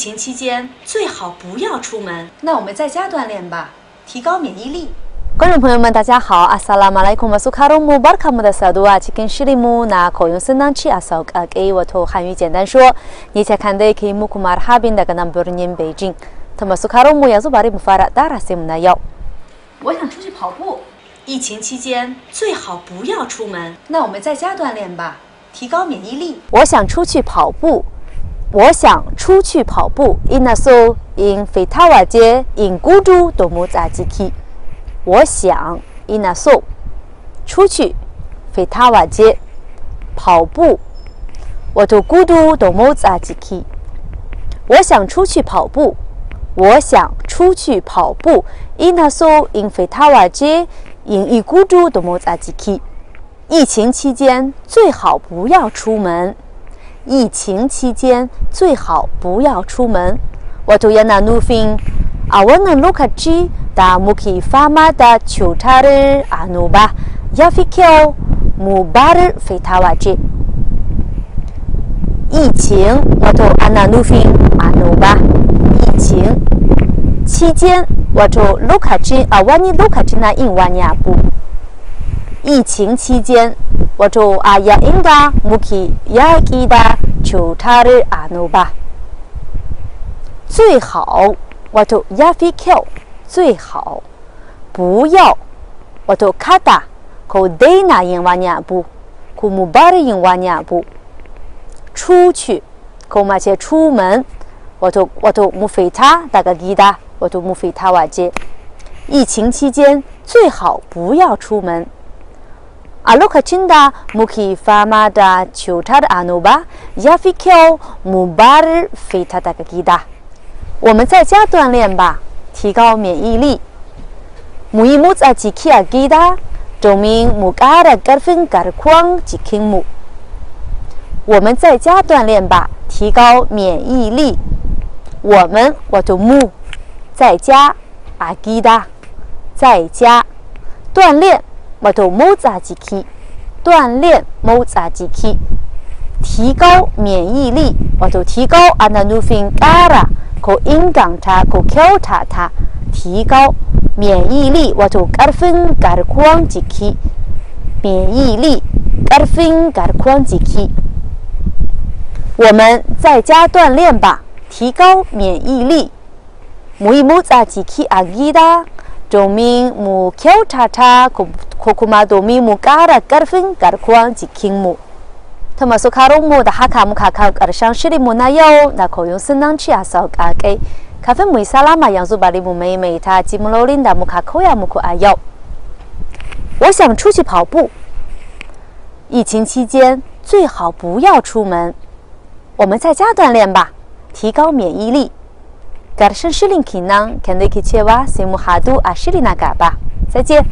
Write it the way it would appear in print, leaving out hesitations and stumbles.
情期间最好不要出门。那我们在家锻炼吧，提高免疫力。观众朋友们，大家好 ，Assalamualaikum warahmatullahi wabarakatuh。Chicken shilimu na koyun senangchi asal给我头汉语简单说，你才看的可以木库马哈宾的个 number 年北京，他们苏卡罗木亚祖巴里木法拉达拉西姆那要。我想出去跑步。疫情期间最好不要出门。那我们在家锻炼吧，提高免疫力。我想出去跑步。我想出去跑步。Ina so in fitawa je in gudu domu zajiki。我想 Ina so 出去 fitawa je 跑步。我to gudu domu zajiki。我想出去跑步。我想出去跑步。Ina so in fitawa je in gudu domu zajiki。疫情期间最好不要出门。疫情期间最好不要出门。Waktu yang nanufin awan lokaci da muki fama da cutar annoba ya fi kyau mu bar fita waje。疫情 wato ana nufin annoba 疫情期间 wato lokaci a wani lokaci na yin wani abu。疫情期间 wato a yayin da muke yaƙi da cutar annoba。最好 wato yafi kyau 最好。不要 wato kada ko daina yin wani abu ko mu bar yin wani abu。出去 ko mace 出门 wato mu fita daga gida wato mu fita waje。疫情期间最好不要出门。A lokacin da muke fama da cutar annoba ya fi kyau mu bar fita daga gida。我们在家锻炼吧，提高免疫力。Mu yi motsa jiki a gida domin mu ƙara ƙarfin garkuwar jikinmu。我们在家锻炼吧，提高免疫力。我们 wato mu 在家 a gida 在家锻炼。wato motsa jiki 锻炼 motsa jiki。提高免疫力 wato 提高 ana nufin ƙara ko inganta ko kyautata 提高免疫力 wato ƙarfin garkuwar jiki。免疫力 ƙarfin garkuwar jiki。我们在家锻炼吧，提高免疫力。mu yi motsa jiki a gida domin mu kyautata ko kuma domin mu ƙara ƙarfin garkuwar jikinmu. Ta masu karonmu da haka muka kawo ƙarshen shirinmu na yau na koyon sunanci a sauƙaƙe. Kafin mu yi salama yanzu bari mu maimaita jimlolin da muka koya muku a yau. 我想出去跑步。疫情期间最好不要出门。我们在家锻炼吧，提高免疫力。Ƙarshen shirin kenan kan da ke cewa sai mu hadu a shiri na gaba. Sai ce.